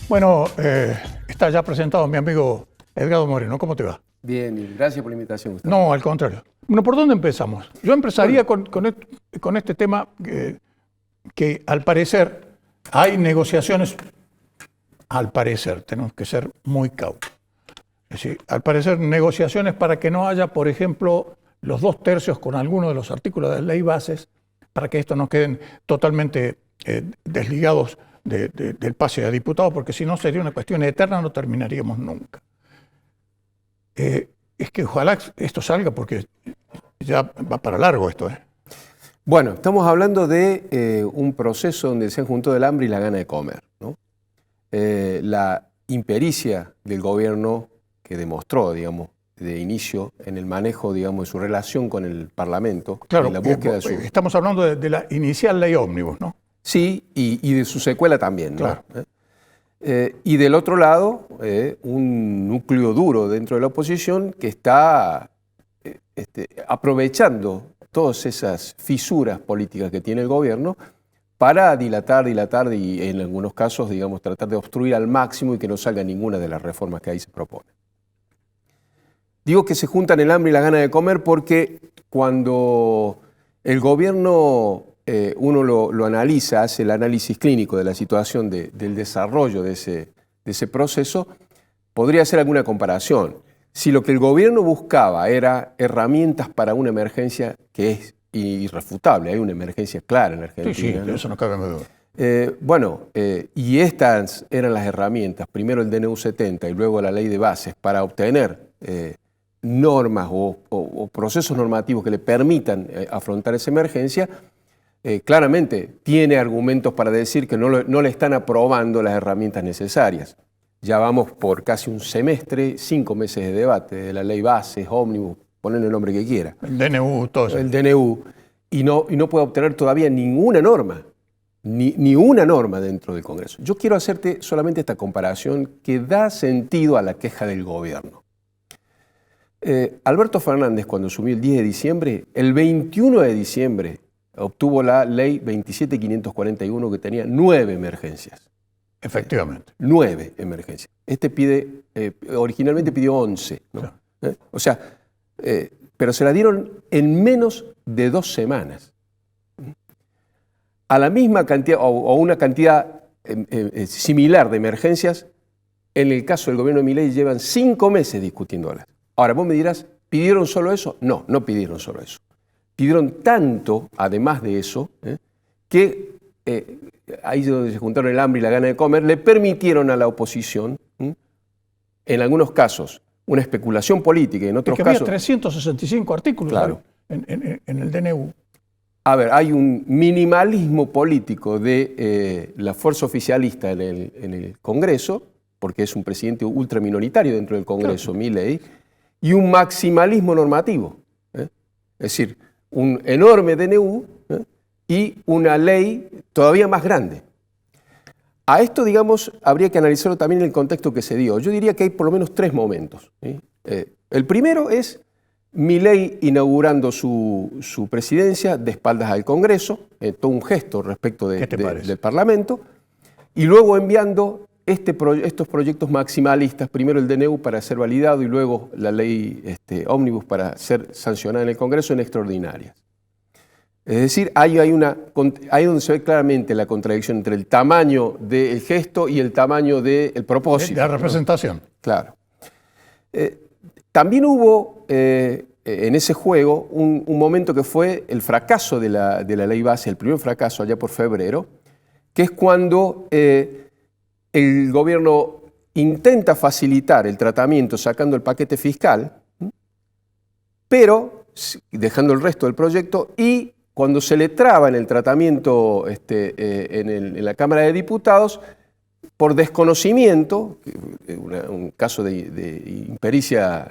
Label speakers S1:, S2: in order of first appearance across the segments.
S1: Bueno, está ya presentado mi amigo Edgardo Moreno. ¿Cómo te va?
S2: Bien, gracias por la invitación, Gustavo.
S1: No, al contrario. Bueno, ¿por dónde empezamos? Yo empezaría con este tema que al parecer hay negociaciones, al parecer, tenemos que ser muy cautos. Es decir, al parecer negociaciones para que no haya, por ejemplo, los 2/3 con alguno de los artículos de la ley bases, para que estos no queden totalmente desligados del pase a diputados, porque si no sería una cuestión eterna, no terminaríamos nunca. Es que ojalá esto salga porque ya va para largo esto.
S2: Bueno, estamos hablando de un proceso donde se han juntado el hambre y la gana de comer, ¿no? La impericia del gobierno que demostró, digamos, de inicio en el manejo, digamos, de su relación con el Parlamento,
S1: claro,
S2: en la búsqueda de su...
S1: Estamos hablando de la inicial ley ómnibus, ¿no?
S2: Sí, y de su secuela también, ¿no?
S1: Claro.
S2: Y del otro lado, un núcleo duro dentro de la oposición que está aprovechando todas esas fisuras políticas que tiene el gobierno para dilatar y en algunos casos, digamos, tratar de obstruir al máximo y que no salga ninguna de las reformas que ahí se proponen. Digo que se juntan el hambre y la gana de comer porque cuando el gobierno, uno lo analiza, hace el análisis clínico de la situación del desarrollo de ese proceso, podría hacer alguna comparación. Si lo que el gobierno buscaba era herramientas para una emergencia que es irrefutable, hay una emergencia clara en Argentina.
S1: Sí,
S2: ¿no?
S1: Eso no cabe duda.
S2: Y estas eran las herramientas, primero el DNU 70 y luego la ley de bases, para obtener normas o procesos normativos que le permitan afrontar esa emergencia. Claramente tiene argumentos para decir que no le están aprobando las herramientas necesarias. Ya vamos por casi un semestre, 5 meses de debate de la ley bases, ómnibus, ponle el nombre que quiera.
S1: El DNU, todo eso.
S2: El DNU, y no puede obtener todavía ninguna norma, ni una norma dentro del Congreso. Yo quiero hacerte solamente esta comparación que da sentido a la queja del gobierno. Alberto Fernández, cuando asumió el 10 de diciembre, el 21 de diciembre obtuvo la ley 27.541 que tenía 9 emergencias.
S1: Efectivamente.
S2: 9 emergencias. Originalmente pidió 11, ¿no?
S1: Claro.
S2: O sea, pero se la dieron en menos de 2 semanas. A la misma cantidad, o una cantidad similar de emergencias, en el caso del gobierno de Milei llevan 5 meses discutiéndolas. Ahora, vos me dirás, ¿pidieron solo eso? No, no pidieron solo eso. Pidieron tanto, además de eso, que ahí es donde se juntaron el hambre y la gana de comer, le permitieron a la oposición, en algunos casos, una especulación política, y en otros casos...
S1: había 365 artículos,
S2: claro,
S1: en el DNU.
S2: A ver, hay un minimalismo político de la fuerza oficialista en el Congreso, porque es un presidente ultraminoritario dentro del Congreso, claro, Milei, y un maximalismo normativo. Es decir, un enorme DNU y una ley todavía más grande. A esto, digamos, habría que analizarlo también en el contexto que se dio. Yo diría que hay por lo menos 3 momentos. El primero es Milei inaugurando su presidencia de espaldas al Congreso, todo un gesto respecto del Parlamento, y luego enviando estos proyectos maximalistas, primero el DNU para ser validado y luego la ley ómnibus para ser sancionada en el Congreso en extraordinarias. Es decir, ahí donde se ve claramente la contradicción entre el tamaño del gesto y el tamaño del propósito.
S1: De la representación.
S2: ¿No? Claro. También hubo en ese juego un momento que fue el fracaso de la ley base, el primer fracaso allá por febrero, que es cuando el gobierno intenta facilitar el tratamiento sacando el paquete fiscal, pero dejando el resto del proyecto, y cuando se le traba en el tratamiento en la Cámara de Diputados, por desconocimiento, un caso de impericia...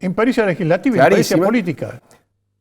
S1: impericia legislativa,
S2: clarísima,
S1: impericia política.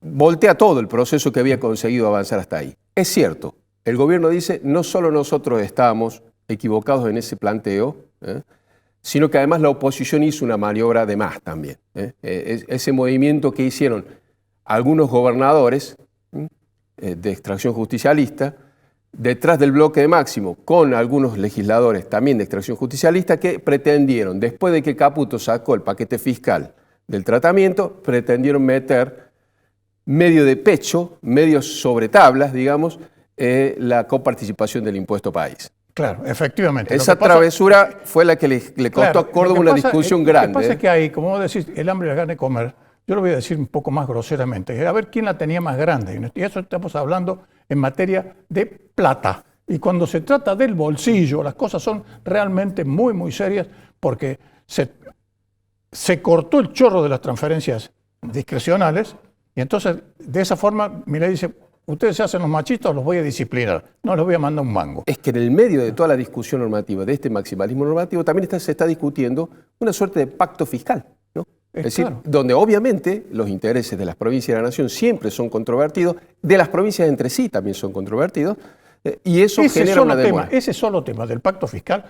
S2: Voltea todo el proceso que había conseguido avanzar hasta ahí. Es cierto, el gobierno dice, no solo nosotros estábamos equivocados en ese planteo, sino que además la oposición hizo una maniobra de más también. Ese movimiento que hicieron algunos gobernadores de extracción justicialista, detrás del bloque de Máximo, con algunos legisladores también de extracción justicialista que pretendieron, después de que Caputo sacó el paquete fiscal del tratamiento, pretendieron meter medio de pecho, medio sobre tablas, digamos, la coparticipación del impuesto país.
S1: Claro, efectivamente.
S2: Esa travesura fue la que le costó a Córdoba una discusión grande.
S1: Lo que pasa es que hay, como vos decís, el hambre y las ganas de comer. Yo lo voy a decir un poco más groseramente. A ver quién la tenía más grande. Y eso estamos hablando en materia de plata. Y cuando se trata del bolsillo, las cosas son realmente muy, muy serias porque se cortó el chorro de las transferencias discrecionales y entonces de esa forma Milei dice, ustedes se hacen los machistas, los voy a disciplinar, no les voy a mandar un mango.
S2: Es que en el medio de toda la discusión normativa, de este maximalismo normativo, también se está discutiendo una suerte de pacto fiscal, ¿no? Es decir,
S1: claro,
S2: donde obviamente los intereses de las provincias de la nación siempre son controvertidos, de las provincias entre sí también son controvertidos, y eso genera una demora.
S1: Ese solo tema del pacto fiscal,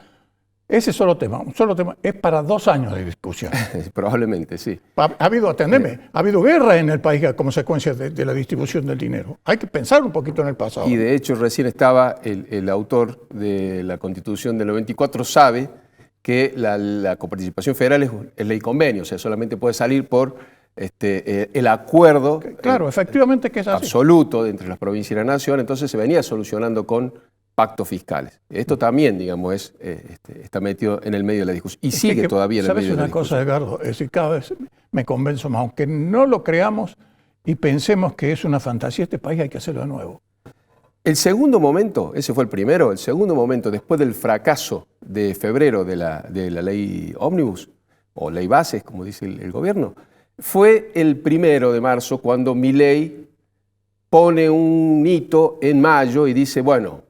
S1: ese solo tema, un solo tema, es para 2 años de discusión.
S2: Probablemente, sí.
S1: Ha habido guerra en el país a consecuencia de la distribución del dinero. Hay que pensar un poquito en el pasado.
S2: Y de hecho recién estaba el autor de la Constitución del 94, sabe que la coparticipación federal es ley convenio, o sea, solamente puede salir por el acuerdo
S1: claro, efectivamente que es así.
S2: Absoluto entre las provincias y la nación, entonces se venía solucionando con pactos fiscales. Esto también, digamos, está metido en el medio de la discusión y sigue todavía en el medio de la discusión.
S1: ¿Sabes una cosa, Edgardo? Es decir, cada vez me convenzo más, aunque no lo creamos y pensemos que es una fantasía, este país hay que hacerlo de nuevo.
S2: El segundo momento, ese fue el primero, el segundo momento, después del fracaso de febrero de la ley ómnibus, o ley bases, como dice el gobierno, fue el 1 de marzo cuando Milei pone un hito en mayo y dice, bueno,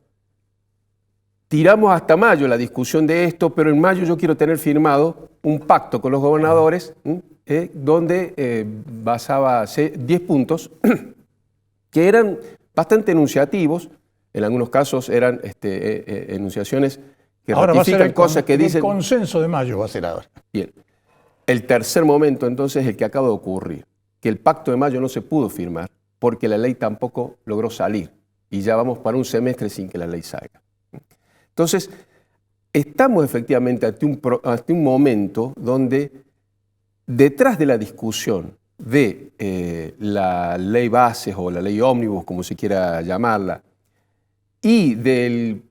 S2: tiramos hasta mayo la discusión de esto, pero en mayo yo quiero tener firmado un pacto con los gobernadores donde basaba 10 puntos que eran bastante enunciativos, en algunos casos eran enunciaciones que ratifican cosas que dicen...
S1: El consenso de mayo va a ser ahora.
S2: Bien. El tercer momento entonces es el que acaba de ocurrir, que el pacto de mayo no se pudo firmar porque la ley tampoco logró salir y ya vamos para un semestre sin que la ley salga. Entonces, estamos efectivamente ante un momento donde detrás de la discusión de la ley bases o la ley ómnibus, como se quiera llamarla, y del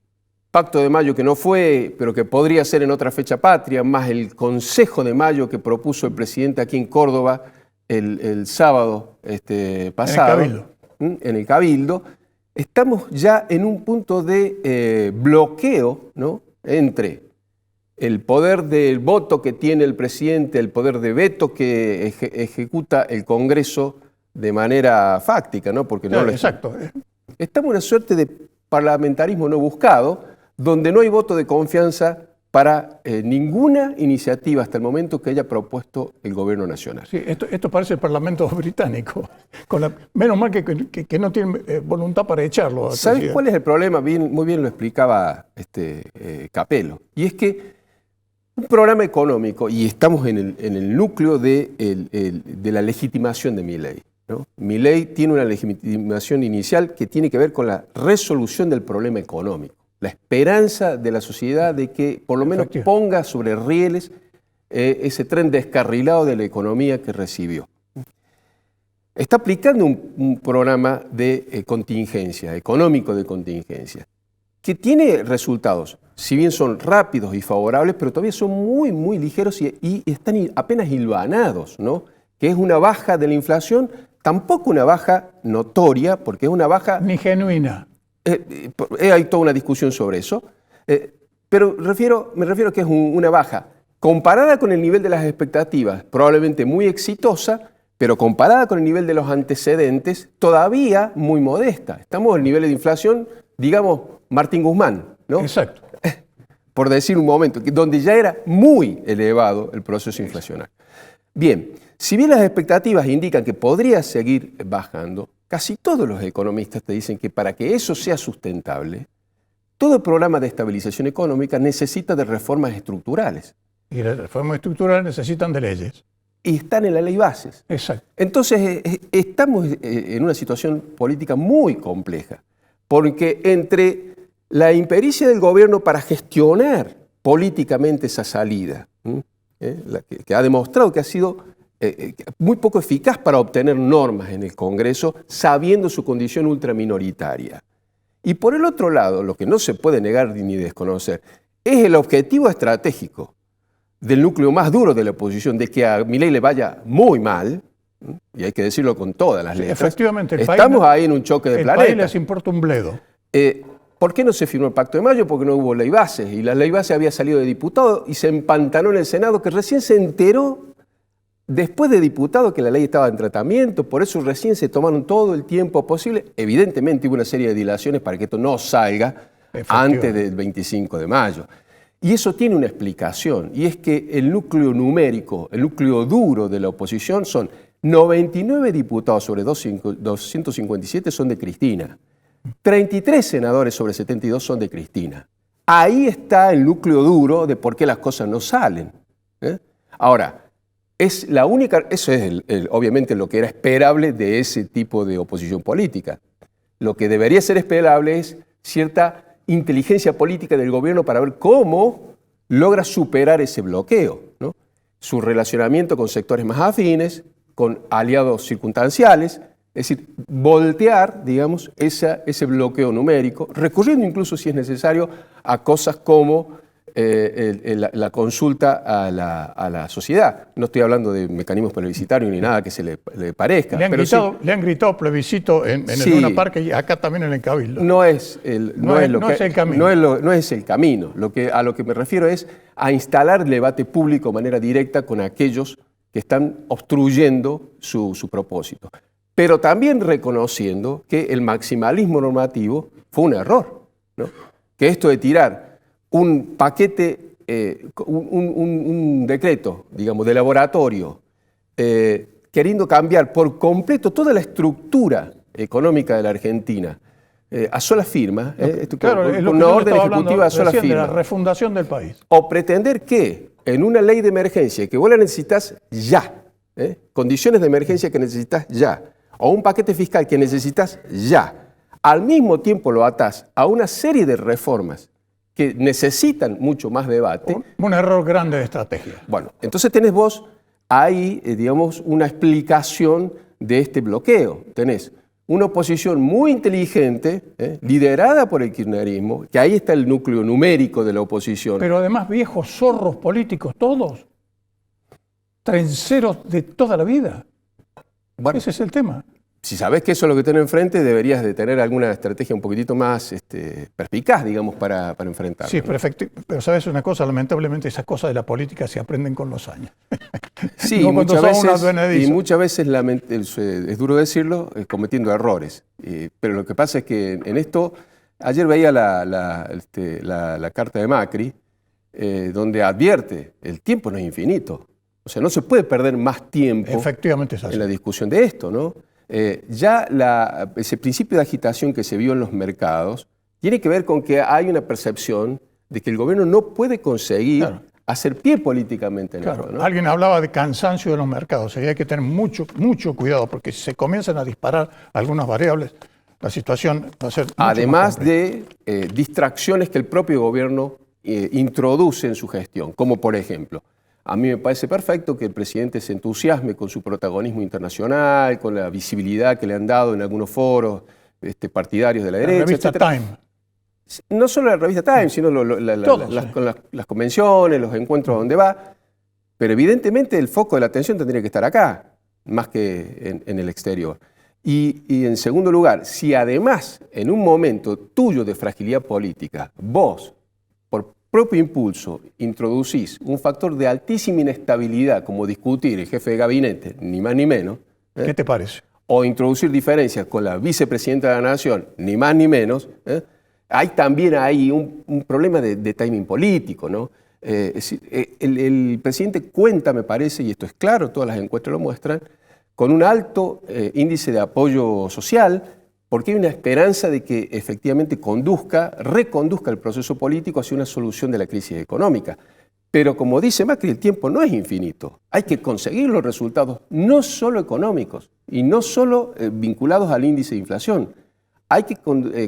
S2: Pacto de Mayo que no fue, pero que podría ser en otra fecha patria, más el Consejo de Mayo que propuso el presidente aquí en Córdoba el sábado pasado, en el Cabildo, estamos ya en un punto de bloqueo, ¿no?, entre el poder del voto que tiene el presidente, el poder de veto que ejecuta el Congreso de manera fáctica, ¿no? Porque no
S1: exacto.
S2: Estamos en una suerte de parlamentarismo no buscado, donde no hay voto de confianza para ninguna iniciativa hasta el momento que haya propuesto el gobierno nacional.
S1: Sí, esto parece el Parlamento británico. Menos mal que no tienen voluntad para echarlo.
S2: ¿Sabes cuál es el problema? Muy bien lo explicaba Capello. Y es que un programa económico, y estamos en el núcleo de la legitimación de Milei, ¿no? Milei tiene una legitimación inicial que tiene que ver con la resolución del problema económico. La esperanza de la sociedad de que por lo menos ponga sobre rieles ese tren descarrilado de la economía que recibió. Está aplicando un programa de contingencia, económico de contingencia, que tiene resultados, si bien son rápidos y favorables, pero todavía son muy, muy ligeros y están apenas hilvanados, ¿no? Que es una baja de la inflación, tampoco una baja notoria, porque es una baja...
S1: Ni genuina.
S2: Hay toda una discusión sobre eso, pero me refiero a que es una baja comparada con el nivel de las expectativas, probablemente muy exitosa, pero comparada con el nivel de los antecedentes, todavía muy modesta. Estamos al nivel de inflación, digamos, Martín Guzmán, ¿no?
S1: Exacto.
S2: Por decir un momento, donde ya era muy elevado el proceso inflacionario. Bien, si bien las expectativas indican que podría seguir bajando, casi todos los economistas te dicen que para que eso sea sustentable, todo el programa de estabilización económica necesita de reformas estructurales.
S1: Y las reformas estructurales necesitan de leyes.
S2: Y están en la ley bases.
S1: Exacto.
S2: Entonces, estamos en una situación política muy compleja, porque entre la impericia del gobierno para gestionar políticamente esa salida, que ha demostrado que ha sido muy poco eficaz para obtener normas en el Congreso, sabiendo su condición ultraminoritaria. Y por el otro lado, lo que no se puede negar ni desconocer, es el objetivo estratégico del núcleo más duro de la oposición, de que a Milei le vaya muy mal, y hay que decirlo con todas las letras.
S1: Efectivamente,
S2: estamos ahí en un choque de planetas.
S1: El país les importa un bledo.
S2: ¿Por qué no se firmó el Pacto de Mayo? Porque no hubo ley base, y la ley base había salido de diputado y se empantanó en el Senado, que recién se enteró después de diputado que la ley estaba en tratamiento, por eso recién se tomaron todo el tiempo posible. Evidentemente hubo una serie de dilaciones para que esto no salga antes del 25 de mayo. Y eso tiene una explicación, y es que el núcleo numérico, el núcleo duro de la oposición son 99 diputados sobre 257 son de Cristina. 33 senadores sobre 72 son de Cristina. Ahí está el núcleo duro de por qué las cosas no salen. Ahora, es la única, eso es obviamente lo que era esperable de ese tipo de oposición política. Lo que debería ser esperable es cierta inteligencia política del gobierno para ver cómo logra superar ese bloqueo, ¿no? Su relacionamiento con sectores más afines, con aliados circunstanciales, es decir, voltear, digamos, ese bloqueo numérico, recurriendo incluso, si es necesario, a cosas como la consulta a la sociedad. No estoy hablando de mecanismos plebiscitarios ni nada que se le parezca.
S1: Le han gritado plebiscito en el Luna Park y acá también en el Cabildo.
S2: No es el camino. No es el camino. A lo que me refiero es a instalar el debate público de manera directa con aquellos que están obstruyendo su propósito. Pero también reconociendo que el maximalismo normativo fue un error, ¿no? Que esto de tirar un paquete, un decreto, digamos, de laboratorio, queriendo cambiar por completo toda la estructura económica de la Argentina, a sola firma,
S1: claro,
S2: con una orden ejecutiva a sola firma.
S1: De la refundación del país.
S2: O pretender que en una ley de emergencia que vos la necesitas ya, condiciones de emergencia que necesitas ya, o un paquete fiscal que necesitas ya, al mismo tiempo lo atás a una serie de reformas que necesitan mucho más debate.
S1: Un error grande de estrategia.
S2: Bueno, entonces tenés vos ahí, digamos, una explicación de este bloqueo. Tenés una oposición muy inteligente, liderada por el kirchnerismo, que ahí está el núcleo numérico de la oposición.
S1: Pero además viejos zorros políticos, todos. Trenceros de toda la vida. Bueno, ese es el tema.
S2: Si sabés que eso es lo que tenés enfrente, deberías de tener alguna estrategia un poquitito más perspicaz, digamos, para enfrentarlo.
S1: Sí, pero sabes una cosa, lamentablemente esas cosas de la política se aprenden con los años.
S2: Sí, no muchas veces es duro decirlo, cometiendo errores. Pero lo que pasa es que en esto, ayer veía la carta de Macri, donde advierte, el tiempo no es infinito. O sea, no se puede perder más tiempo en la discusión de esto, ¿no? Ese principio de agitación que se vio en los mercados tiene que ver con que hay una percepción de que el gobierno no puede conseguir hacer pie políticamente en esto, ¿no?
S1: Alguien hablaba de cansancio de los mercados, y hay que tener mucho cuidado, porque si se comienzan a disparar algunas variables, la situación va a ser mucho
S2: además de distracciones que el propio gobierno introduce en su gestión, como por ejemplo, a mí me parece perfecto que el presidente se entusiasme con su protagonismo internacional, con la visibilidad que le han dado en algunos foros partidarios de la derecha,
S1: la revista
S2: etcétera.
S1: Time.
S2: No solo la revista Time, sino con las convenciones, los encuentros donde va. Pero evidentemente el foco de la atención tendría que estar acá, más que en el exterior. Y en segundo lugar, si además en un momento tuyo de fragilidad política, vos, por propio impulso, introducís un factor de altísima inestabilidad, como discutir el jefe de gabinete, ni más ni menos.
S1: ¿Qué te parece?
S2: O introducir diferencias con la vicepresidenta de la Nación, ni más ni menos. Hay también ahí un problema de timing político, ¿no? El presidente cuenta, me parece, y esto es claro, todas las encuestas lo muestran, con un alto índice de apoyo social, porque hay una esperanza de que efectivamente reconduzca el proceso político hacia una solución de la crisis económica. Pero como dice Macri, el tiempo no es infinito. Hay que conseguir los resultados, no solo económicos y no solo vinculados al índice de inflación. hay que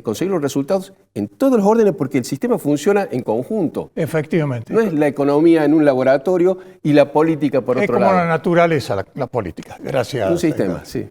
S2: conseguir los resultados en todos los órdenes porque el sistema funciona en conjunto.
S1: Efectivamente.
S2: No es la economía en un laboratorio y la política por
S1: Es
S2: otro
S1: como
S2: lado.
S1: la naturaleza, la política. Gracias.
S2: Un sistema,
S1: Edgar.
S2: sí.